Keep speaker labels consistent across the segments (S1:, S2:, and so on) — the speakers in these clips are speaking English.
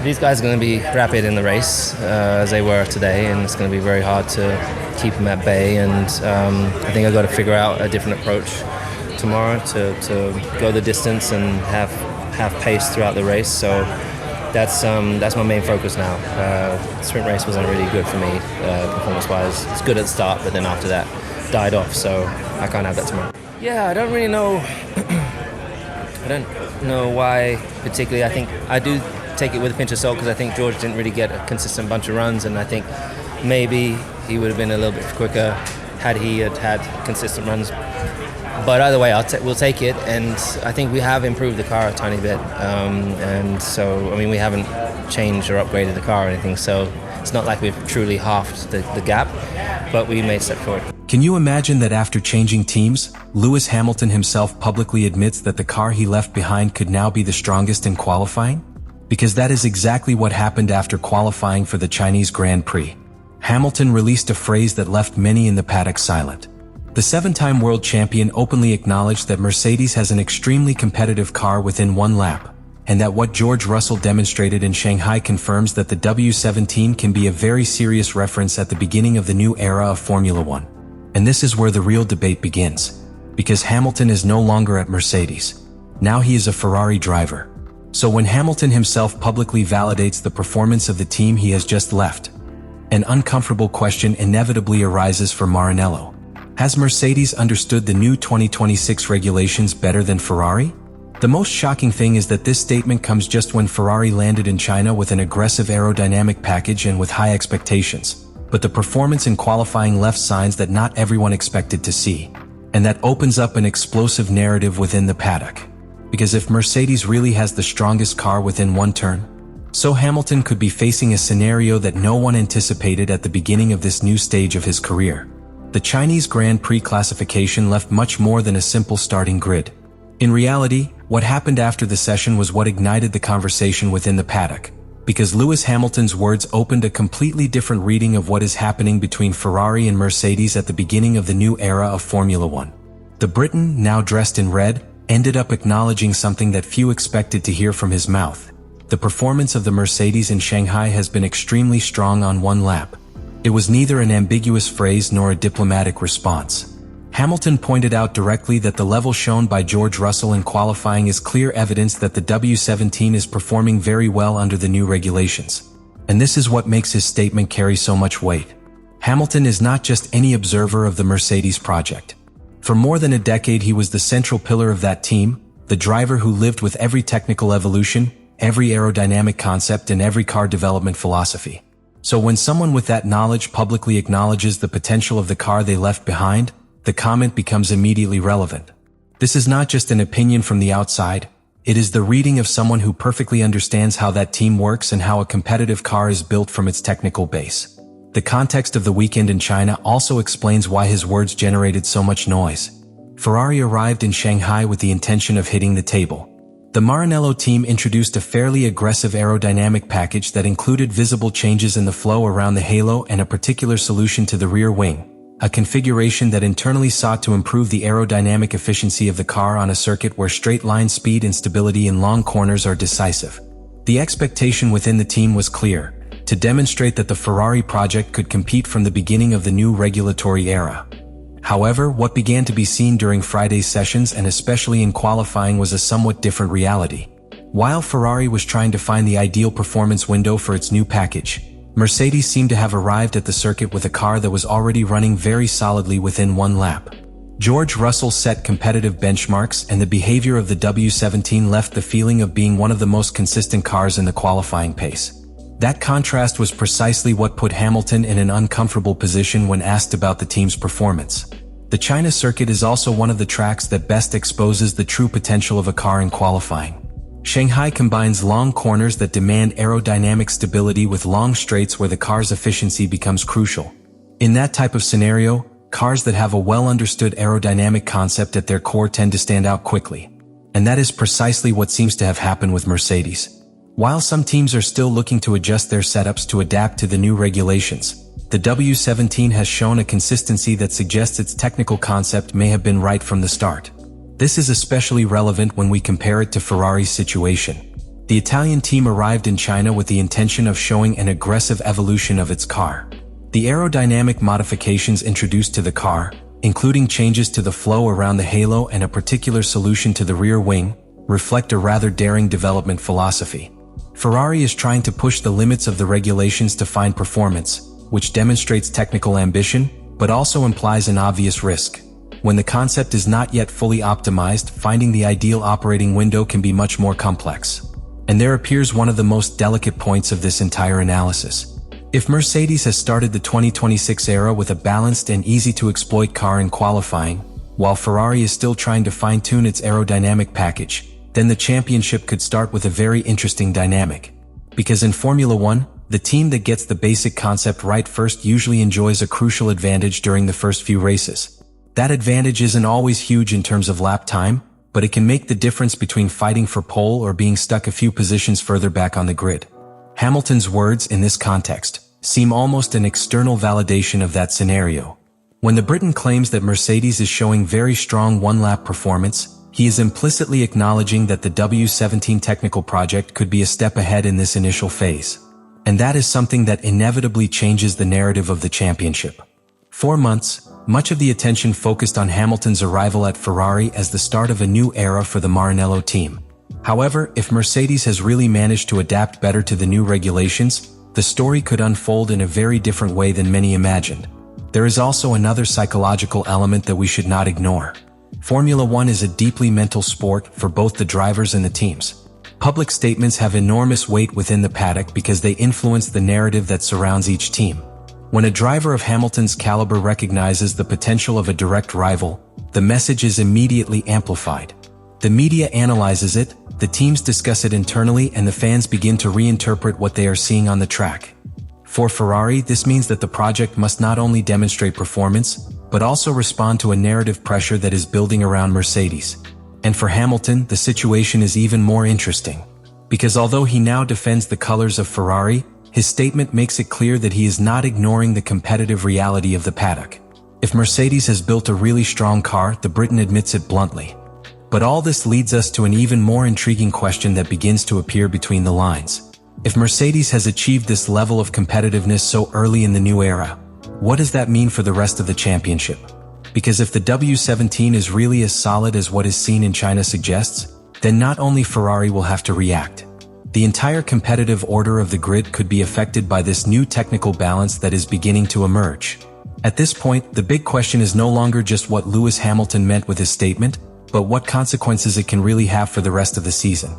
S1: These guys are going to be rapid in the race, as they were today, and it's going to be very hard to keep them at bay. And I think I've got to figure out a different approach tomorrow to go the distance and have pace throughout the race. So that's my main focus now. Sprint race wasn't really good for me performance-wise. It's good at the start, but then after that, died off. So I can't have that tomorrow. Yeah, I don't really know. I don't know why particularly. I think I do take it with a pinch of salt because I think George didn't really get a consistent bunch of runs, and I think maybe he would have been a little bit quicker had he had consistent runs. But either way, we'll take it, and I think we have improved the car a tiny bit. And so, I mean, we haven't changed or upgraded the car or anything, so it's not like we've truly halved the gap, but we made a step forward.
S2: Can you imagine that after changing teams, Lewis Hamilton himself publicly admits that the car he left behind could now be the strongest in qualifying? Because that is exactly what happened after qualifying for the Chinese Grand Prix. Hamilton released a phrase that left many in the paddock silent. The seven-time world champion openly acknowledged that Mercedes has an extremely competitive car within one lap, and that what George Russell demonstrated in Shanghai confirms that the W17 can be a very serious reference at the beginning of the new era of Formula One. And this is where the real debate begins, because Hamilton is no longer at Mercedes. Now he is a Ferrari driver. So when Hamilton himself publicly validates the performance of the team he has just left, an uncomfortable question inevitably arises for Maranello. Has Mercedes understood the new 2026 regulations better than Ferrari? The most shocking thing is that this statement comes just when Ferrari landed in China with an aggressive aerodynamic package and with high expectations. But the performance in qualifying left signs that not everyone expected to see. And that opens up an explosive narrative within the paddock. Because if Mercedes really has the strongest car within one turn, so Hamilton could be facing a scenario that no one anticipated at the beginning of this new stage of his career. The Chinese Grand Prix classification left much more than a simple starting grid. In reality, what happened after the session was what ignited the conversation within the paddock, because Lewis Hamilton's words opened a completely different reading of what is happening between Ferrari and Mercedes at the beginning of the new era of Formula One. The Briton, now dressed in red, ended up acknowledging something that few expected to hear from his mouth. The performance of the Mercedes in Shanghai has been extremely strong on one lap. It was neither an ambiguous phrase nor a diplomatic response. Hamilton pointed out directly that the level shown by George Russell in qualifying is clear evidence that the W17 is performing very well under the new regulations. And this is what makes his statement carry so much weight. Hamilton is not just any observer of the Mercedes project. For more than a decade he was the central pillar of that team, the driver who lived with every technical evolution, every aerodynamic concept and every car development philosophy. So when someone with that knowledge publicly acknowledges the potential of the car they left behind, the comment becomes immediately relevant. This is not just an opinion from the outside, it is the reading of someone who perfectly understands how that team works and how a competitive car is built from its technical base. The context of the weekend in China also explains why his words generated so much noise. Ferrari arrived in Shanghai with the intention of hitting the table. The Maranello team introduced a fairly aggressive aerodynamic package that included visible changes in the flow around the halo and a particular solution to the rear wing, a configuration that internally sought to improve the aerodynamic efficiency of the car on a circuit where straight-line speed and stability in long corners are decisive. The expectation within the team was clear, to demonstrate that the Ferrari project could compete from the beginning of the new regulatory era. However, what began to be seen during Friday's sessions and especially in qualifying was a somewhat different reality. While Ferrari was trying to find the ideal performance window for its new package, Mercedes seemed to have arrived at the circuit with a car that was already running very solidly within one lap. George Russell set competitive benchmarks and the behavior of the W17 left the feeling of being one of the most consistent cars in the qualifying pace. That contrast was precisely what put Hamilton in an uncomfortable position when asked about the team's performance. The China circuit is also one of the tracks that best exposes the true potential of a car in qualifying. Shanghai combines long corners that demand aerodynamic stability with long straights where the car's efficiency becomes crucial. In that type of scenario, cars that have a well-understood aerodynamic concept at their core tend to stand out quickly. And that is precisely what seems to have happened with Mercedes. While some teams are still looking to adjust their setups to adapt to the new regulations, the W17 has shown a consistency that suggests its technical concept may have been right from the start. This is especially relevant when we compare it to Ferrari's situation. The Italian team arrived in China with the intention of showing an aggressive evolution of its car. The aerodynamic modifications introduced to the car, including changes to the flow around the halo and a particular solution to the rear wing, reflect a rather daring development philosophy. Ferrari is trying to push the limits of the regulations to find performance, which demonstrates technical ambition, but also implies an obvious risk. When the concept is not yet fully optimized, finding the ideal operating window can be much more complex. And there appears one of the most delicate points of this entire analysis. If Mercedes has started the 2026 era with a balanced and easy-to-exploit car in qualifying, while Ferrari is still trying to fine-tune its aerodynamic package, then the championship could start with a very interesting dynamic. Because in Formula One, the team that gets the basic concept right first usually enjoys a crucial advantage during the first few races. That advantage isn't always huge in terms of lap time, but it can make the difference between fighting for pole or being stuck a few positions further back on the grid. Hamilton's words in this context seem almost an external validation of that scenario. When the Briton claims that Mercedes is showing very strong one-lap performance, he is implicitly acknowledging that the W17 technical project could be a step ahead in this initial phase. And that is something that inevitably changes the narrative of the championship. For months, much of the attention focused on Hamilton's arrival at Ferrari as the start of a new era for the Maranello team. However, if Mercedes has really managed to adapt better to the new regulations, the story could unfold in a very different way than many imagined. There is also another psychological element that we should not ignore. Formula One is a deeply mental sport for both the drivers and the teams. Public statements have enormous weight within the paddock because they influence the narrative that surrounds each team. When a driver of Hamilton's caliber recognizes the potential of a direct rival, the message is immediately amplified. The media analyzes it, the teams discuss it internally, and the fans begin to reinterpret what they are seeing on the track. For Ferrari, this means that the project must not only demonstrate performance, but also respond to a narrative pressure that is building around Mercedes. And for Hamilton, the situation is even more interesting. Because although he now defends the colors of Ferrari, his statement makes it clear that he is not ignoring the competitive reality of the paddock. If Mercedes has built a really strong car, the Briton admits it bluntly. But all this leads us to an even more intriguing question that begins to appear between the lines. If Mercedes has achieved this level of competitiveness so early in the new era, what does that mean for the rest of the championship? Because if the W17 is really as solid as what is seen in China suggests, then not only Ferrari will have to react. The entire competitive order of the grid could be affected by this new technical balance that is beginning to emerge. At this point, the big question is no longer just what Lewis Hamilton meant with his statement, but what consequences it can really have for the rest of the season.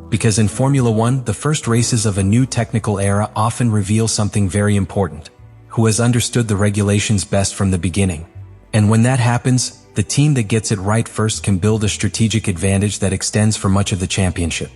S2: Because in Formula One, the first races of a new technical era often reveal something very important. Who has understood the regulations best from the beginning? And when that happens, the team that gets it right first can build a strategic advantage that extends for much of the championship.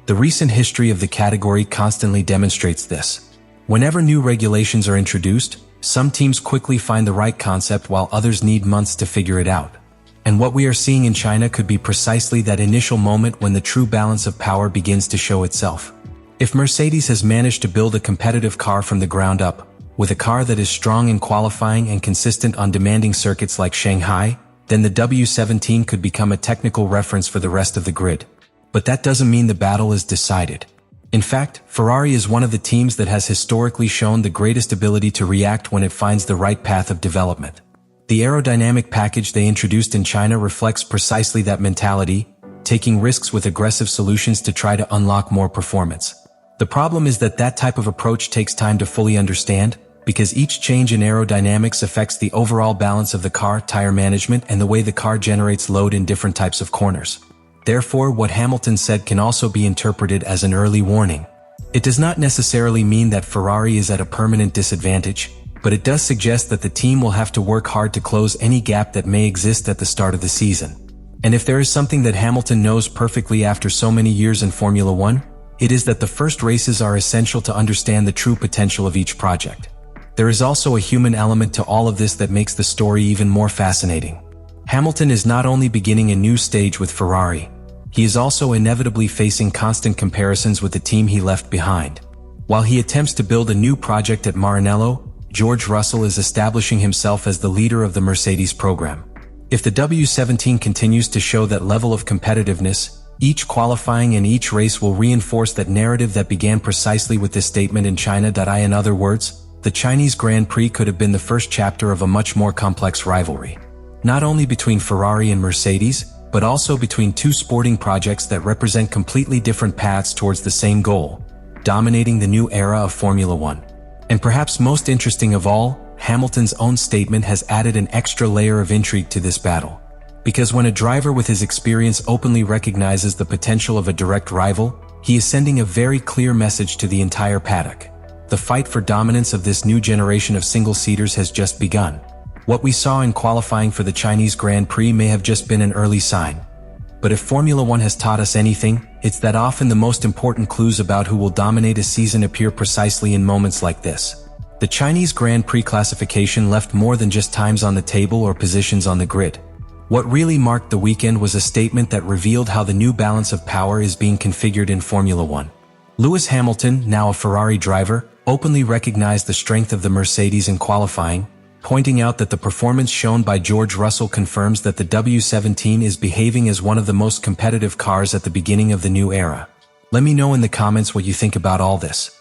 S2: The recent history of the category constantly demonstrates this. Whenever new regulations are introduced, some teams quickly find the right concept while others need months to figure it out. And what we are seeing in China could be precisely that initial moment when the true balance of power begins to show itself. If Mercedes has managed to build a competitive car from the ground up, with a car that is strong in qualifying and consistent on demanding circuits like Shanghai, then the W17 could become a technical reference for the rest of the grid. But that doesn't mean the battle is decided. In fact, Ferrari is one of the teams that has historically shown the greatest ability to react when it finds the right path of development. The aerodynamic package they introduced in China reflects precisely that mentality, taking risks with aggressive solutions to try to unlock more performance. The problem is that that type of approach takes time to fully understand, because each change in aerodynamics affects the overall balance of the car, tire management, and the way the car generates load in different types of corners. Therefore, what Hamilton said can also be interpreted as an early warning. It does not necessarily mean that Ferrari is at a permanent disadvantage, but it does suggest that the team will have to work hard to close any gap that may exist at the start of the season. And if there is something that Hamilton knows perfectly after so many years in Formula One, it is that the first races are essential to understand the true potential of each project. There is also a human element to all of this that makes the story even more fascinating. Hamilton is not only beginning a new stage with Ferrari, he is also inevitably facing constant comparisons with the team he left behind. While he attempts to build a new project at Maranello, George Russell is establishing himself as the leader of the Mercedes program. If the W17 continues to show that level of competitiveness, Each qualifying and each race will reinforce that narrative that began precisely with this statement in China. In other words, the Chinese Grand Prix could have been the first chapter of a much more complex rivalry. Not only between Ferrari and Mercedes, but also between two sporting projects that represent completely different paths towards the same goal, dominating the new era of Formula One. And perhaps most interesting of all, Hamilton's own statement has added an extra layer of intrigue to this battle. Because when a driver with his experience openly recognizes the potential of a direct rival, he is sending a very clear message to the entire paddock. The fight for dominance of this new generation of single-seaters has just begun. What we saw in qualifying for the Chinese Grand Prix may have just been an early sign. But if Formula One has taught us anything, it's that often the most important clues about who will dominate a season appear precisely in moments like this. The Chinese Grand Prix classification left more than just times on the table or positions on the grid. What really marked the weekend was a statement that revealed how the new balance of power is being configured in Formula One. Lewis Hamilton, now a Ferrari driver, openly recognized the strength of the Mercedes in qualifying, pointing out that the performance shown by George Russell confirms that the W17 is behaving as one of the most competitive cars at the beginning of the new era. Let me know in the comments what you think about all this.